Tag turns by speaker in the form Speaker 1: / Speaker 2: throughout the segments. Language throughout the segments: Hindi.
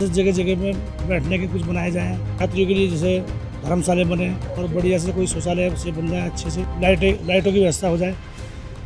Speaker 1: जगह जगह में बैठने के कुछ बनाए जाएँ, यात्रियों के लिए जैसे धर्मशाला बने और बढ़िया से कोई शौचालय से बन जाए, अच्छे से लाइटों की व्यवस्था हो जाए।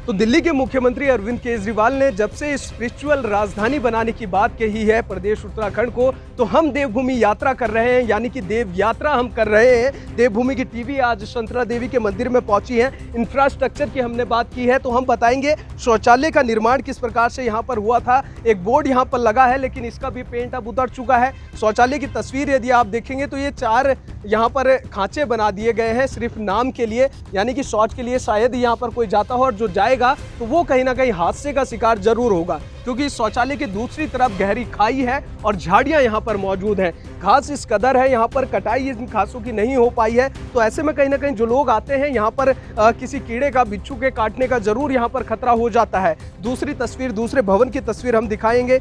Speaker 2: तो दिल्ली के मुख्यमंत्री अरविंद केजरीवाल ने जब से स्पिरिचुअल राजधानी बनाने की बात कही है प्रदेश उत्तराखंड को, तो हम देवभूमि यात्रा कर रहे हैं, यानी कि देव यात्रा हम कर रहे हैं। देवभूमि की टीवी आज शंतरा देवी के मंदिर में पहुंची है। इंफ्रास्ट्रक्चर की हमने बात की है, तो हम बताएंगे शौचालय का निर्माण किस प्रकार से यहाँ पर हुआ था। एक बोर्ड यहाँ पर लगा है, लेकिन इसका भी पेंट अब उतर चुका है। शौचालय की तस्वीर यदि आप देखेंगे तो ये 4 यहाँ पर खांचे बना दिए गए हैं सिर्फ नाम के लिए, यानी कि शौच के लिए शायद यहाँ पर कोई जाता हो और जो जाएगा तो वो कहीं ना कहीं हादसे का शिकार जरूर होगा, क्योंकि इस शौचालय की दूसरी तरफ गहरी खाई है और झाड़ियां यहाँ पर मौजूद हैं। घास इस कदर है, यहाँ पर कटाई इन घासों की नहीं हो पाई है, तो ऐसे में कहीं ना कहीं जो लोग आते हैं यहाँ पर किसी कीड़े का, बिच्छू के काटने का जरूर यहाँ पर खतरा हो जाता है। दूसरी तस्वीर, दूसरे भवन की तस्वीर हम दिखाएंगे।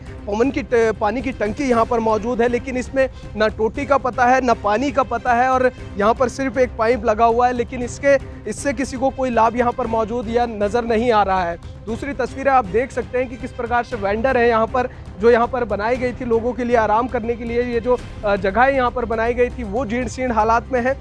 Speaker 2: पानी की टंकी यहाँ पर मौजूद है, लेकिन इसमें ना टोटी का पता है ना पानी का पता है, और यहाँ पर सिर्फ एक पाइप लगा हुआ है, लेकिन इससे किसी को कोई लाभ यहाँ पर मौजूद या नजर नहीं आ रहा है। दूसरी तस्वीरें आप देख सकते हैं कि किस प्रकार से वेंडर है यहाँ पर, जो यहाँ पर बनाई गई थी लोगों के लिए आराम करने के लिए। ये जो जगह यहाँ पर बनाई गई थी वो जीर्ण शीर्ण हालात में है।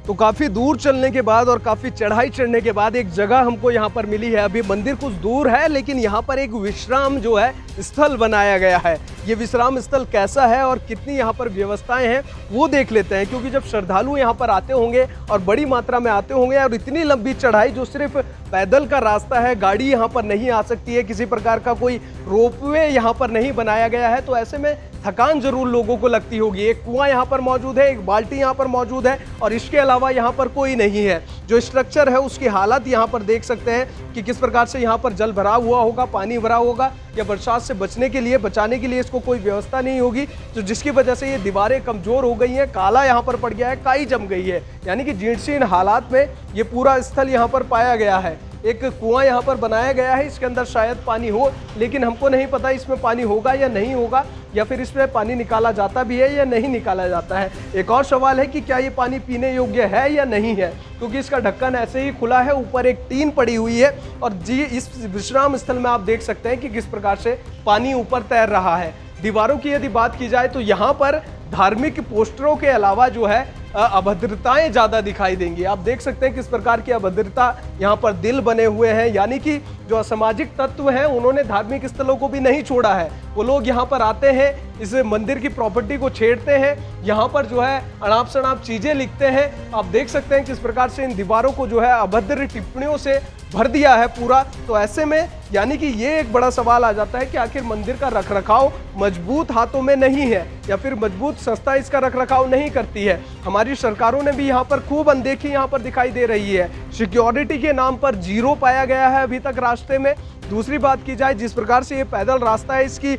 Speaker 2: तो काफ़ी दूर चलने के बाद और काफ़ी चढ़ाई चढ़ने के बाद एक जगह हमको यहाँ पर मिली है। अभी मंदिर कुछ दूर है, लेकिन यहाँ पर एक विश्राम जो है स्थल बनाया गया है। ये विश्राम स्थल कैसा है और कितनी यहाँ पर व्यवस्थाएं हैं वो देख लेते हैं, क्योंकि जब श्रद्धालु यहाँ पर आते होंगे और बड़ी मात्रा में आते होंगे और इतनी लंबी चढ़ाई जो सिर्फ पैदल का रास्ता है, गाड़ी यहाँ पर नहीं आ सकती है, किसी प्रकार का कोई रोपवे यहाँ पर नहीं बनाया गया है, तो ऐसे में थकान जरूर लोगों को लगती होगी। एक कुआं यहाँ पर मौजूद है, एक बाल्टी यहाँ पर मौजूद है और इसके अलावा यहाँ पर कोई नहीं है। जो स्ट्रक्चर है उसकी हालत यहाँ पर देख सकते हैं कि किस प्रकार से यहाँ पर जल भरा हुआ होगा, पानी भरा होगा, या बरसात से बचाने के लिए इसको कोई व्यवस्था नहीं होगी, तो जिसकी वजह से ये दीवारें कमजोर हो गई हैं, काला यहाँ पर पड़ गया है, काई जम गई है, यानी कि जीर्ण शीर्ण हालात में ये पूरा स्थल यहाँ पर पाया गया है। एक कुआं यहाँ पर बनाया गया है, इसके अंदर शायद पानी हो, लेकिन हमको नहीं पता इसमें पानी होगा या नहीं होगा, या फिर इसमें पानी निकाला जाता भी है या नहीं निकाला जाता है। एक और सवाल है कि क्या ये पानी पीने योग्य है या नहीं है, क्योंकि इसका ढक्कन ऐसे ही खुला है, ऊपर एक टीन पड़ी हुई है, और जी इस विश्राम स्थल में आप देख सकते हैं कि किस प्रकार से पानी ऊपर तैर रहा है। दीवारों की यदि बात की जाए तो यहाँ पर धार्मिक पोस्टरों के अलावा जो है अभद्रताएं ज्यादा दिखाई देंगी। आप देख सकते हैं किस प्रकार की अभद्रता यहाँ पर दिल बने हुए हैं, यानी कि जो असामाजिक तत्व हैं उन्होंने धार्मिक स्थलों को भी नहीं छोड़ा है। वो लोग यहाँ पर आते हैं, इस मंदिर की प्रॉपर्टी को छेड़ते हैं, यहाँ पर जो है अनाप शनाप चीजें लिखते हैं। आप देख सकते हैं किस प्रकार से इन दीवारों को जो है अभद्र टिप्पणियों से भर दिया है पूरा। तो ऐसे में यानी कि ये एक बड़ा सवाल आ जाता है कि आखिर मंदिर का रखरखाव मजबूत हाथों में नहीं है, या फिर मजबूत संस्था इसका रखरखाव नहीं करती है। हमारी सरकारों ने भी यहाँ पर खूब अनदेखी यहाँ पर दिखाई दे रही है। सिक्योरिटी के नाम पर जीरो पाया गया है अभी तक रास्ते में। दूसरी बात की जाए, जिस प्रकार से ये पैदल रास्ता है, इसकी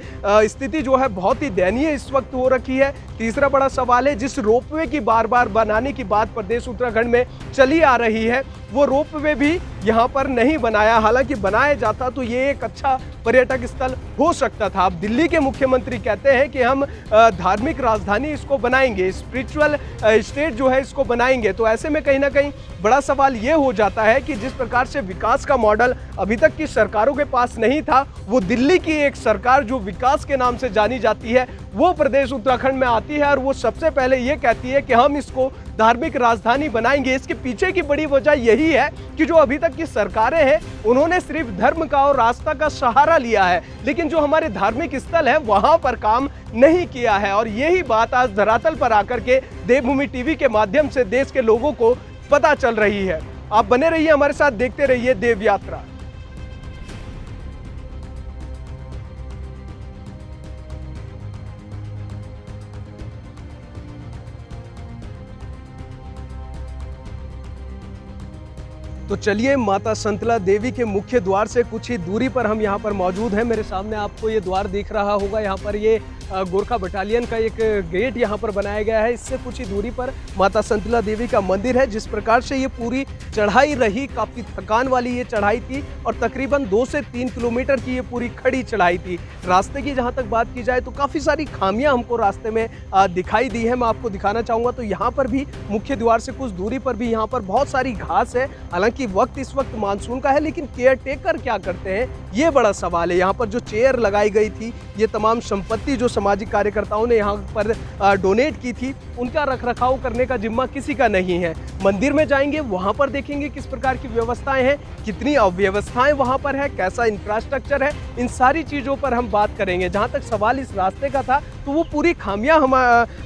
Speaker 2: स्थिति जो है बहुत ही दयनीय इस वक्त हो रखी है। तीसरा बड़ा सवाल है, जिस रोपवे की बार बार बनाने की बात प्रदेश उत्तराखंड में चली आ रही है, वो रोपवे भी यहाँ पर नहीं बनाया। हालांकि बनाया जाता तो ये एक अच्छा पर्यटक स्थल हो सकता था। अब दिल्ली के मुख्यमंत्री कहते हैं कि हम धार्मिक राजधानी इसको बनाएंगे, स्पिरिचुअल स्टेट जो है इसको बनाएंगे, तो ऐसे में कहीं ना कहीं बड़ा सवाल ये हो जाता है कि जिस प्रकार से विकास का मॉडल अभी तक की सरकारों के पास नहीं था, वो दिल्ली की एक सरकार जो विकास के नाम से जानी जाती है वो प्रदेश उत्तराखंड में आती है और वो सबसे पहले ये कहती है कि हम इसको धार्मिक राजधानी बनाएंगे। इसके पीछे की बड़ी वजह यही है कि जो अभी तक की सरकारें हैं उन्होंने सिर्फ धर्म का और आस्था का सहारा लिया है, लेकिन जो हमारे धार्मिक स्थल है वहां पर काम नहीं किया है। और यही बात आज धरातल पर आकर के देवभूमि टीवी के माध्यम से देश के लोगों को पता चल रही है। आप बने रहिए हमारे साथ, देखते रहिए देव यात्रा। तो चलिए, माता संतला देवी के मुख्य द्वार से कुछ ही दूरी पर हम यहाँ पर मौजूद हैं। मेरे सामने आपको ये द्वार दिख रहा होगा। यहाँ पर ये गोरखा बटालियन का एक गेट यहाँ पर बनाया गया है। इससे कुछ ही दूरी पर माता संतला देवी का मंदिर है। जिस प्रकार से ये पूरी चढ़ाई रही, काफ़ी थकान वाली ये चढ़ाई थी और तकरीबन 2 से 3 किलोमीटर की ये पूरी खड़ी चढ़ाई थी। रास्ते की जहाँ तक बात की जाए तो काफ़ी सारी खामियां हमको रास्ते में दिखाई दी है। मैं आपको दिखाना चाहूँगा तो यहाँ पर भी मुख्य द्वार से कुछ दूरी पर भी यहाँ पर बहुत सारी घास है। हालांकि वक्त इस वक्त मानसून का है, लेकिन केयर टेकर क्या करते हैं ये बड़ा सवाल है। यहाँ पर जो चेयर लगाई गई थी, ये तमाम संपत्ति जो सामाजिक कार्यकर्ताओं ने यहाँ पर डोनेट की थी, उनका रखरखाव करने का जिम्मा किसी का नहीं है। मंदिर में जाएंगे, वहाँ पर देखेंगे किस प्रकार की व्यवस्थाएं हैं, कितनी अव्यवस्थाएं वहाँ पर है, कैसा इंफ्रास्ट्रक्चर है, इन सारी चीज़ों पर हम बात करेंगे। जहाँ तक सवाल इस रास्ते का था तो वो पूरी खामियां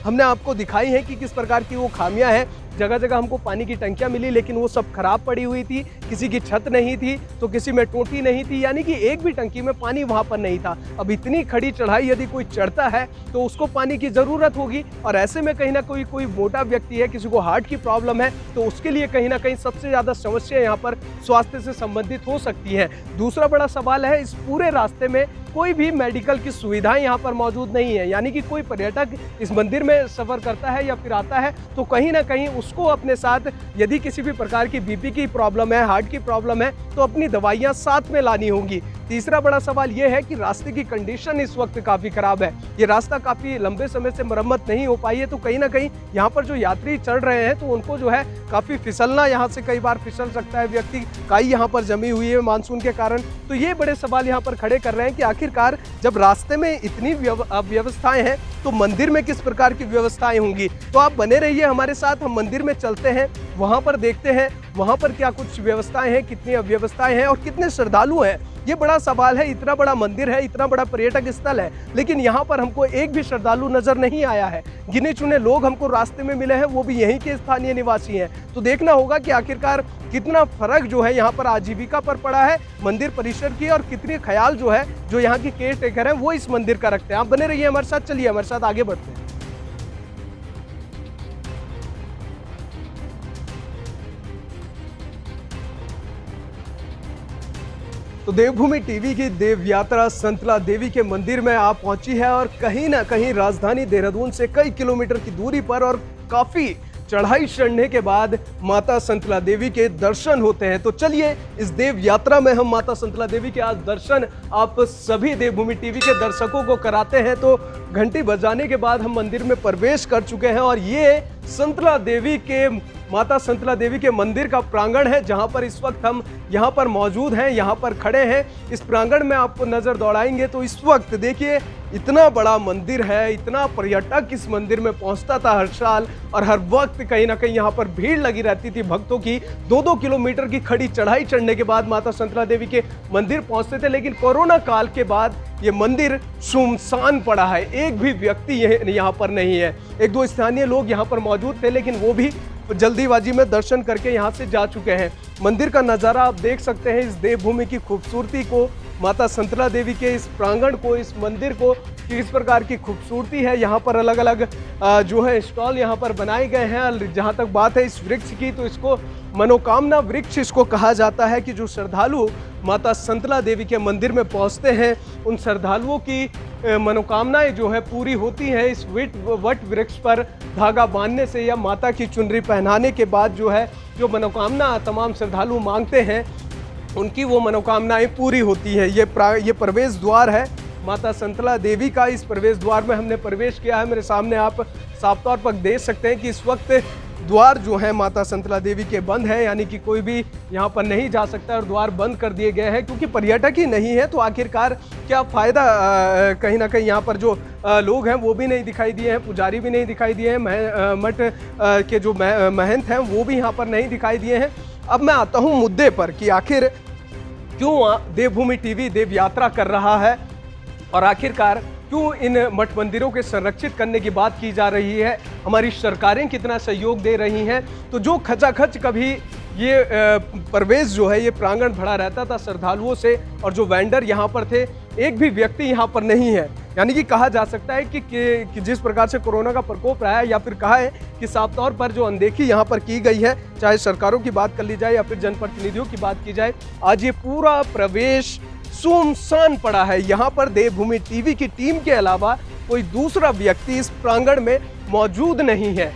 Speaker 2: हमने आपको दिखाई हैं कि किस प्रकार की वो खामियां हैं। जगह जगह हमको पानी की टंकियां मिली, लेकिन वो सब खराब पड़ी हुई थी। किसी की छत नहीं थी तो किसी में टोटी नहीं थी, यानी कि एक भी टंकी में पानी वहां पर नहीं था। अब इतनी खड़ी चढ़ाई यदि कोई चढ़ता है तो उसको पानी की ज़रूरत होगी, और ऐसे में कहीं ना कोई मोटा व्यक्ति है, किसी को हार्ट की प्रॉब्लम है, तो उसके लिए कहीं ना कहीं सबसे ज़्यादा समस्या यहाँ पर स्वास्थ्य से संबंधित हो सकती है। दूसरा बड़ा सवाल है, इस पूरे रास्ते में कोई भी मेडिकल की सुविधाएं यहाँ पर मौजूद नहीं है। यानी कि कोई पर्यटक इस मंदिर में सफ़र करता है या फिर आता है तो कहीं ना कहीं उसको अपने साथ यदि किसी भी प्रकार की बीपी की प्रॉब्लम है, हार्ट की प्रॉब्लम है, तो अपनी दवाइयाँ साथ में लानी होंगी। तीसरा बड़ा सवाल ये है कि रास्ते की कंडीशन इस वक्त काफ़ी ख़राब है। ये रास्ता काफ़ी लंबे समय से मरम्मत नहीं हो पाई है, तो कहीं ना कहीं यहाँ पर जो यात्री चढ़ रहे हैं तो उनको जो है काफ़ी फिसलना, यहाँ से कई बार फिसल सकता है व्यक्ति। काई यहाँ पर जमी हुई है मानसून के कारण। तो ये बड़े सवाल यहाँ पर खड़े कर रहे हैं कि आखिरकार जब रास्ते में इतनी अव्यवस्थाएं हैं तो मंदिर में किस प्रकार की व्यवस्थाएं होंगी। तो आप बने रहिए हमारे साथ, हम मंदिर में चलते हैं, वहाँ पर देखते हैं वहाँ पर क्या कुछ व्यवस्थाएं हैं, कितनी अव्यवस्थाएं हैं और कितने श्रद्धालु हैं। ये बड़ा सवाल है। इतना बड़ा मंदिर है, इतना बड़ा पर्यटक स्थल है, लेकिन यहाँ पर हमको एक भी श्रद्धालु नजर नहीं आया है। गिने चुने लोग हमको रास्ते में मिले हैं, वो भी यहीं के स्थानीय निवासी हैं। तो देखना होगा कि आखिरकार कितना फर्क जो है यहाँ पर आजीविका पर पड़ा है मंदिर परिसर की, और कितने ख्याल जो है जो यहाँ की केयर टेकर है वो इस मंदिर का रखते हैं। आप बने रहिए हमारे साथ, चलिए हमारे साथ आगे बढ़ते हैं। तो देवभूमि टीवी की देव यात्रा संतला देवी के मंदिर में आप पहुंची है, और कहीं ना कहीं राजधानी देहरादून से कई किलोमीटर की दूरी पर और काफ़ी चढ़ाई चढ़ने के बाद माता संतला देवी के दर्शन होते हैं। तो चलिए इस देव यात्रा में हम माता संतला देवी के आज दर्शन आप सभी देवभूमि टीवी के दर्शकों को कराते हैं। तो घंटी बजाने के बाद हम मंदिर में प्रवेश कर चुके हैं, और ये संतला देवी के माता संतला देवी के मंदिर का प्रांगण है, जहां पर इस वक्त हम यहाँ पर मौजूद हैं, यहाँ पर खड़े हैं। इस प्रांगण में आपको नज़र दौड़ाएंगे तो इस वक्त देखिए इतना बड़ा मंदिर है, इतना पर्यटक इस मंदिर में पहुंचता था हर साल, और हर वक्त कहीं ना कहीं यहाँ पर भीड़ लगी रहती थी भक्तों की। 2-2 किलोमीटर की खड़ी चढ़ाई चढ़ने के बाद माता संतला देवी के मंदिर पहुंचते थे, लेकिन कोरोना काल के बाद ये मंदिर सुनसान पड़ा है। एक भी व्यक्ति यहाँ पर नहीं है। 1-2 स्थानीय लोग यहाँ पर मौजूद थे, लेकिन वो भी जल्दीबाजी में दर्शन करके यहाँ से जा चुके हैं। मंदिर का नज़ारा आप देख सकते हैं, इस देवभूमि की खूबसूरती को, माता संतला देवी के इस प्रांगण को, इस मंदिर को, किस प्रकार की खूबसूरती है। यहाँ पर अलग अलग जो है स्टॉल यहाँ पर बनाए गए हैं। जहाँ तक बात है इस वृक्ष की, तो इसको मनोकामना वृक्ष इसको कहा जाता है, कि जो श्रद्धालु माता संतला देवी के मंदिर में पहुँचते हैं उन श्रद्धालुओं की मनोकामनाएं जो है पूरी होती हैं। इस वट वृक्ष पर धागा बांधने से या माता की चुनरी पहनाने के बाद जो है जो मनोकामना तमाम श्रद्धालु मांगते हैं उनकी वो मनोकामनाएं पूरी होती है। ये प्रवेश द्वार है माता संतला देवी का। इस प्रवेश द्वार में हमने प्रवेश किया है। मेरे सामने आप साफ तौर पर देख सकते हैं कि इस वक्त द्वार जो है माता संतला देवी के बंद है, यानी कि कोई भी यहाँ पर नहीं जा सकता, और द्वार बंद कर दिए गए हैं क्योंकि पर्यटक ही नहीं है। तो आखिरकार क्या फ़ायदा, कहीं ना कहीं यहाँ पर जो लोग हैं वो भी नहीं दिखाई दिए हैं, पुजारी भी नहीं दिखाई दिए हैं, मठ के जो महंत हैं वो भी यहाँ पर नहीं दिखाई दिए हैं। अब मैं आता हूँ मुद्दे पर कि आखिर क्यों देवभूमि टीवी देव यात्रा कर रहा है, और आखिरकार क्यों इन मठ मंदिरों के संरक्षित करने की बात की जा रही है, हमारी सरकारें कितना सहयोग दे रही हैं। तो जो खचाखच कभी ये प्रवेश जो है ये प्रांगण भरा रहता था श्रद्धालुओं से, और जो वेंडर यहाँ पर थे एक भी व्यक्ति यहाँ पर नहीं है। यानी कि कहा जा सकता है कि जिस प्रकार से कोरोना का प्रकोप रहा है, या फिर कहा है कि साफ तौर पर जो अनदेखी यहाँ पर की गई है, चाहे सरकारों की बात कर ली जाए या फिर जनप्रतिनिधियों की बात की जाए, आज ये पूरा प्रवेश सुनसान पड़ा है। यहाँ पर देवभूमि टीवी की टीम के अलावा कोई दूसरा व्यक्ति इस प्रांगण में मौजूद नहीं है।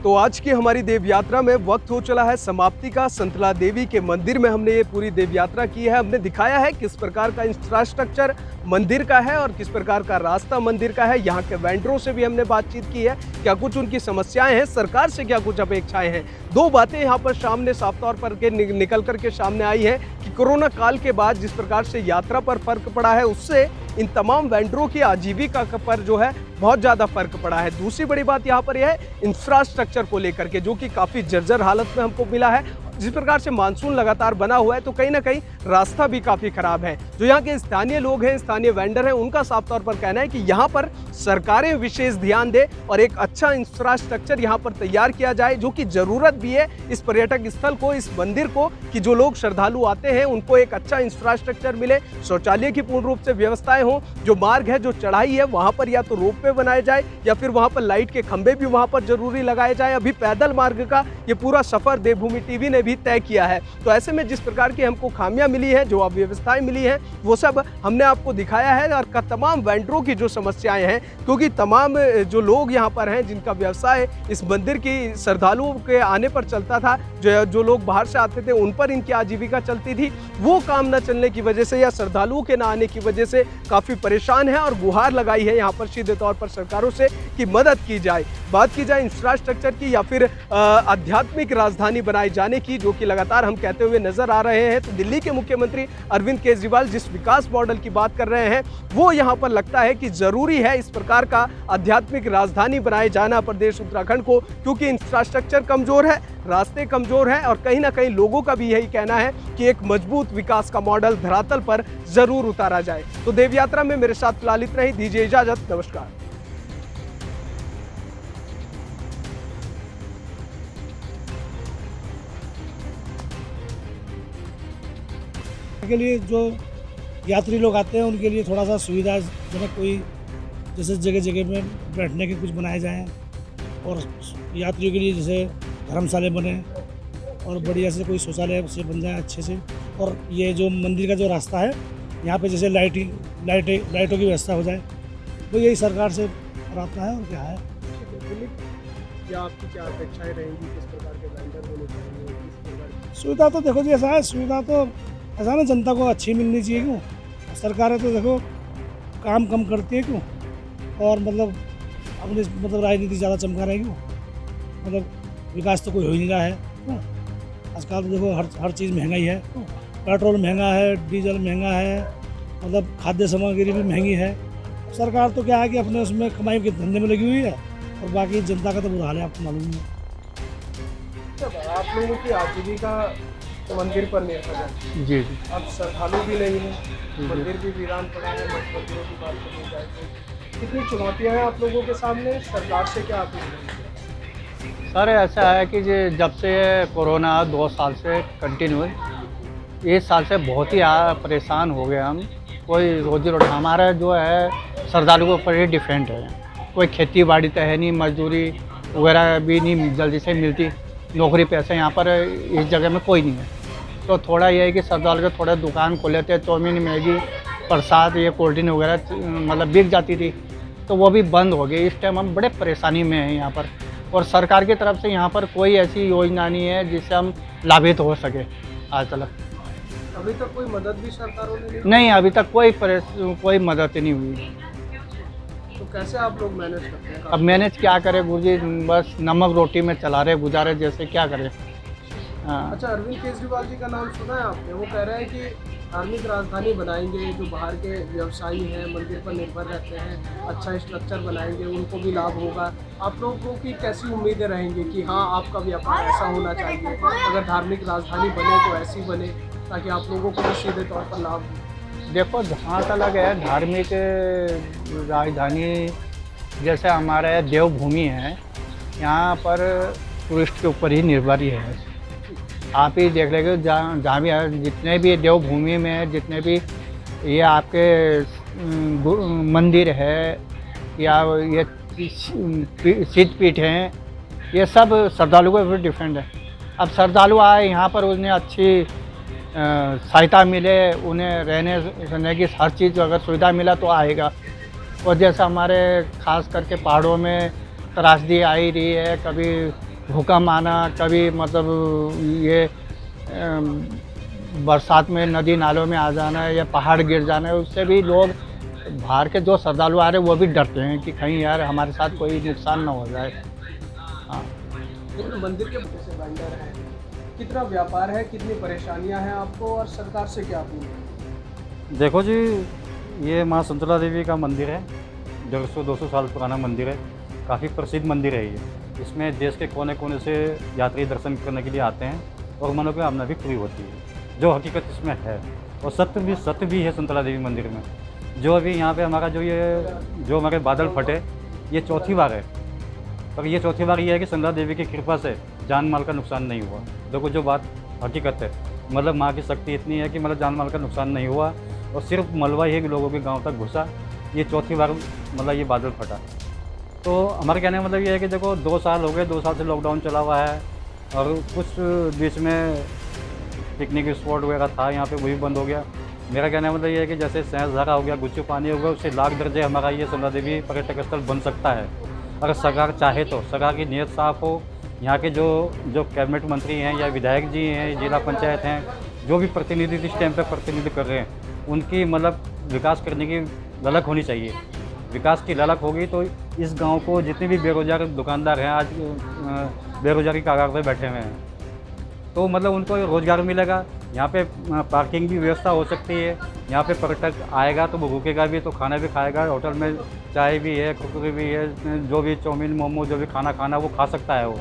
Speaker 2: तो आज की हमारी देव यात्रा में वक्त हो चला है समाप्ति का। संतला देवी के मंदिर में हमने ये पूरी देव यात्रा की है। हमने दिखाया है किस प्रकार का इंफ्रास्ट्रक्चर मंदिर का है और किस प्रकार का रास्ता मंदिर का है। यहाँ के वेंडरों से भी हमने बातचीत की है, क्या कुछ उनकी समस्याएं हैं, सरकार से क्या कुछ अपेक्षाएं हैं। दो बातें यहाँ पर सामने साफ तौर पर निकल करके सामने आई है कि कोरोना काल के बाद जिस प्रकार से यात्रा पर फर्क पड़ा है, उससे इन तमाम वेंडरों की आजीविका पर जो है बहुत ज़्यादा फर्क पड़ा है। दूसरी बड़ी बात यहाँ पर यह है इंफ्रास्ट्रक्चर को लेकर के, जो कि काफ़ी जर्जर हालत में हमको मिला है। जिस प्रकार से मानसून लगातार बना हुआ है तो कहीं ना कहीं रास्ता भी काफ़ी खराब है। जो यहाँ के स्थानीय लोग हैं, स्थानीय वेंडर हैं, उनका साफ तौर पर कहना है कि यहाँ पर सरकारें विशेष ध्यान दे और एक अच्छा इंफ्रास्ट्रक्चर यहाँ पर तैयार किया जाए, जो कि ज़रूरत भी है इस पर्यटक स्थल को, इस मंदिर को, कि जो लोग श्रद्धालु आते हैं उनको एक अच्छा इंफ्रास्ट्रक्चर मिले, शौचालय की पूर्ण रूप से व्यवस्थाएं हों, जो मार्ग है, जो चढ़ाई है, वहाँ पर या तो रोपवे बनाए जाए या फिर वहाँ पर लाइट के खंभे भी वहाँ पर जरूरी लगाए जाए। अभी पैदल मार्ग का ये पूरा सफर देवभूमि टीवी ने भी तय किया है। तो ऐसे में जिस प्रकार की हमको खामियां मिली है, जो अव्यवस्थाएं मिली हैं, वो सब हमने आपको दिखाया है। और तमाम वेंडरों की जो समस्याएं हैं, क्योंकि तमाम जो लोग यहाँ पर हैं जिनका व्यवसाय इस मंदिर की श्रद्धालुओं के आने पर चलता था, जो लोग बाहर से आते थे उन पर इनकी आजीविका चलती थी, वो काम न चलने की वजह से या श्रद्धालुओं के न आने की वजह से काफ़ी परेशान है और गुहार लगाई है यहाँ पर सीधे तौर पर सरकारों से कि मदद की जाए। बात की जाए इंफ्रास्ट्रक्चर की या फिर आध्यात्मिक राजधानी बनाए जाने की, जो कि लगातार हम कहते हुए नजर आ रहे हैं, तो दिल्ली के मुख्यमंत्री अरविंद केजरीवाल जिस विकास मॉडल की बात कर रहे हैं, वो यहाँ पर लगता है कि जरूरी है इस प्रकार का आध्यात्मिक राजधानी बनाए जाना प्रदेश उत्तराखंड को, क्योंकि इंफ्रास्ट्रक्चर कमजोर है, रास्ते कमजोर हैं और कहीं ना कहीं लोगों का भी यही कहना है कि एक मजबूत विकास का मॉडल धरातल पर जरूर उतारा जाए। तो देव यात्रा में मेरे साथ लालित रही, दीजिए इजाजत, नमस्कार।
Speaker 1: के लिए जो यात्री लोग आते हैं उनके लिए थोड़ा सा सुविधाजनक कोई जैसे जगह जगह में बैठने के कुछ बनाए जाएं और यात्रियों के लिए जैसे धर्मशाला बने और बढ़िया से कोई शौचालय से बन जाए अच्छे से। और ये जो मंदिर का जो रास्ता है यहाँ पे जैसे लाइटों की व्यवस्था हो जाए, तो यही सरकार से प्रार्थना है और क्या है।
Speaker 2: क्या आपकी क्या अपेक्षाएं रहेंगी, किस प्रकार के वेंडर होने चाहिए?
Speaker 1: सुविधा तो देखो जी ऐसा है, सुविधा तो ऐसा ना जनता को अच्छी मिलनी चाहिए। क्यों सरकारें तो देखो काम कम करती है, क्यों और मतलब अपनी राजनीति ज़्यादा चमका रही, क्यों मतलब विकास तो कोई हो ही नहीं रहा है। क्यों आजकल तो देखो हर चीज़ महंगाई है, पेट्रोल महंगा है, डीजल महंगा है, मतलब खाद्य सामग्री भी महंगी है। सरकार तो क्या है कि अपने उसमें कमाई के धंधे में लगी हुई है और बाकी जनता का तो बुरा हाल है, आपको मालूम है।
Speaker 2: आप लोगों की आजीविका तो मंदिर पर निर्भर है।
Speaker 3: जी
Speaker 2: अब श्रद्धालु भी नहीं है, मंदिर भी वीरान पड़ा है। मंदिरों की बात करनी जाए तो कितनी चुनौतियां हैं आप लोगों के सामने, सरकार से क्या अपील है?
Speaker 3: सर ऐसा है कि जब से कोरोना 2 साल से कंटिन्यू, 1 साल से बहुत ही परेशान हो गए हम। कोई रोजी रोटी हमारा जो है श्रद्धालुओं पर ही डिपेंड है। कोई खेती बाड़ी तो है नहीं, मजदूरी वगैरह भी नहीं जल्दी से मिलती, नौकरी पैसे यहाँ पर इस जगह में कोई नहीं है। तो थोड़ा ये है कि श्रद्धालु के थोड़ा दुकान खोले थे, चाउमीन मैगी प्रसाद ये कोल्ड ड्रिंक वगैरह मतलब बिक जाती थी, तो वो भी बंद हो गई। इस टाइम हम बड़े परेशानी में हैं यहाँ पर, और सरकार की तरफ से यहाँ पर कोई ऐसी योजना नहीं है जिससे हम लाभित हो सके आज तक।
Speaker 2: अभी तक कोई मदद भी सरकारों ने
Speaker 3: नहीं, अभी तक कोई मदद नहीं हुई।
Speaker 2: तो कैसे आप लोग मैनेज करते हैं?
Speaker 3: अब मैनेज क्या करें गुरुजी, बस नमक रोटी में चला रहे गुजारे जैसे, क्या करें। हाँ।
Speaker 2: अच्छा, अरविंद केजरीवाल जी का नाम सुना है आपने? वो कह रहे हैं कि धार्मिक राजधानी बनाएंगे, जो बाहर के व्यवसायी हैं, मंदिर पर निर्भर रहते हैं, अच्छा स्ट्रक्चर बनाएंगे, उनको भी लाभ होगा। आप लोगों की कैसी उम्मीदें रहेंगी कि हाँ आपका व्यापार ऐसा होना चाहिए, अगर धार्मिक राजधानी बने तो ऐसी बने ताकि आप लोगों को भी सीधे तौर पर लाभ हो?
Speaker 3: देखो जहाँ तक है धार्मिक राजधानी, जैसे हमारे देवभूमि है, यहाँ पर टूरिस्ट के ऊपर ही निर्भर ही है। आप ही देख लेंगे जहाँ भी है, जितने भी देवभूमि में जितने भी ये आपके मंदिर है या ये सिद्धपीठ हैं, ये सब श्रद्धालु के ऊपर डिपेंड है। अब श्रद्धालु आए यहाँ पर, उन्हें अच्छी सहायता मिले, उन्हें रहने रहने की हर चीज़ अगर सुविधा मिला तो आएगा। और जैसे हमारे खास करके पहाड़ों में त्रासदी आ ही रही है, कभी भूकंप आना, कभी मतलब ये बरसात में नदी नालों में आ जाना या पहाड़ गिर जाना है, उससे भी लोग बाहर के जो श्रद्धालु आ रहे हैं वो भी डरते हैं कि कहीं यार हमारे साथ कोई नुकसान ना हो जाए। हाँ,
Speaker 2: लेकिन मंदिर के से वेंडर हैं, कितना व्यापार है, कितनी परेशानियां हैं आपको और सरकार से क्या अपील है?
Speaker 4: देखो जी, ये माँ संतला देवी का मंदिर है, 150-200 साल पुराना मंदिर है, काफ़ी प्रसिद्ध मंदिर है ये। इसमें देश के कोने कोने से यात्री दर्शन करने के लिए आते हैं और मनोकामना भी पूरी होती है, जो हकीकत इसमें है। और सत्य भी है संतला देवी मंदिर में। जो अभी यहाँ पे हमारा जो हमारे बादल फटे, ये चौथी बार है। पर ये चौथी बार ये है कि संतला देवी की कृपा से जान माल का नुकसान नहीं हुआ। देखो जो बात हकीकत है, मतलब माँ की शक्ति इतनी है कि मतलब जान माल का नुकसान नहीं हुआ और सिर्फ मलबा ही लोगों के गांव तक घुसा। ये चौथी बार मतलब ये बादल फटा। तो हमारे कहने का मतलब ये है कि देखो 2 साल हो गए, 2 साल से लॉकडाउन चला हुआ है और कुछ बीच में पिकनिक स्पॉट वगैरह था यहाँ पे, वो भी बंद हो गया। मेरा कहने का मतलब ये है कि जैसे सहसधारा हो गया, गुच्चू पानी हो गया, उससे लाख दर्जे हमारा ये संतला देवी पर्यटक स्थल बन सकता है अगर सरकार चाहे तो। सरकार की नीयत साफ हो, यहाँ के जो कैबिनेट मंत्री हैं या विधायक जी हैं, जिला पंचायत हैं, जो भी प्रतिनिधि इस टाइम पर प्रतिनिधित्व कर रहे हैं, उनकी मतलब विकास करने की ललक होनी चाहिए। विकास की ललक होगी तो इस गांव को जितने भी बेरोजगार दुकानदार हैं आज बेरोजगारी कगार पे बैठे हुए हैं, तो मतलब उनको रोज़गार मिलेगा। यहाँ पे पार्किंग की व्यवस्था हो सकती है। यहाँ पे पर्यटक आएगा तो वो रुकेगा भी, तो खाना भी खाएगा। होटल में चाय भी है, कुरकुरे भी है, जो भी चाउमीन मोमो जो भी खाना वो खा सकता है वो।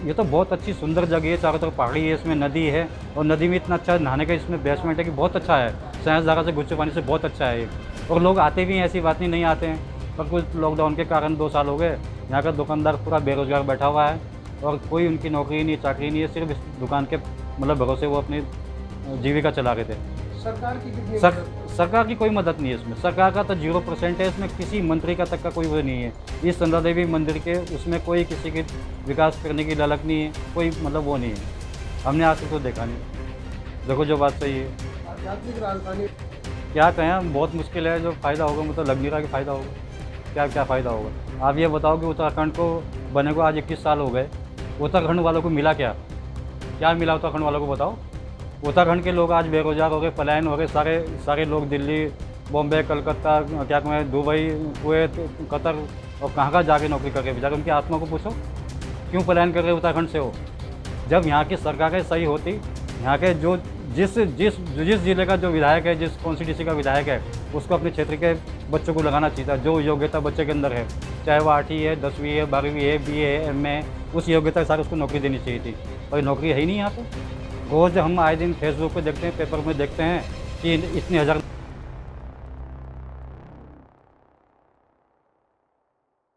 Speaker 4: ये तो बहुत अच्छी सुंदर जगह है, चारों तरफ पहाड़ी है, इसमें नदी है और नदी में इतना अच्छा नहाने का इसमें बेसमेंट है कि बहुत अच्छा है। सहसधारा से गुच्चू पानी से बहुत अच्छा है ये। और लोग आते भी हैं, ऐसी बात नहीं आते हैं, पर कुछ लॉकडाउन के कारण 2 साल हो गए, यहाँ का दुकानदार पूरा बेरोजगार बैठा हुआ है और कोई उनकी नौकरी नहीं, चाकरी नहीं है। सिर्फ इस दुकान के मतलब भरोसे वो अपनी जीविका चला रहे थे।
Speaker 2: सरकार की कितनी
Speaker 4: सरकार की कोई मदद नहीं है इसमें। सरकार का तो 0% है इसमें, किसी मंत्री का तक का कोई वो नहीं है। इस संतला देवी मंदिर के उसमें कोई किसी की विकास करने की ललक नहीं है, कोई मतलब वो नहीं है। हमने आज तक तो देखा नहीं। देखो जो बात सही है,
Speaker 2: आध्यात्मिक राजधानी
Speaker 4: क्या कहें, बहुत मुश्किल है। जो फ़ायदा होगा मतलब लग नहीं रहा कि फ़ायदा होगा। क्या फ़ायदा होगा? आप ये बताओ कि उत्तराखंड को बने को आज 21 साल हो गए, उत्तराखंड वालों को मिला क्या मिला उत्तराखंड वालों को बताओ। उत्तराखंड के लोग आज बेरोजगार हो गए, पलायन हो गए, सारे लोग दिल्ली, बॉम्बे, कलकत्ता, क्या कहें, दुबई, कुवैत, कतर और कहाँ जाके नौकरी करके बेचारे। उनकी आत्मा को पूछो क्यों पलायन कर रहे उत्तराखंड से हो। जब यहाँ की सरकारें सही होती, यहाँ के जो जिस जिले का जो विधायक है, जिस कॉन्स्टिट्यूंसी का विधायक है, उसको अपने क्षेत्र के बच्चों को लगाना चाहिए था। जो योग्यता बच्चे के अंदर है, चाहे वो 8वीं है, 10वीं है, 12वीं है, BA है, MA है, उस योग्यता के साथ उसको नौकरी देनी चाहिए थी। और नौकरी है ही नहीं यहाँ पे। रोज़ हम आए दिन फेसबुक पे देखते हैं, पेपर में देखते हैं कि इतने हज़ार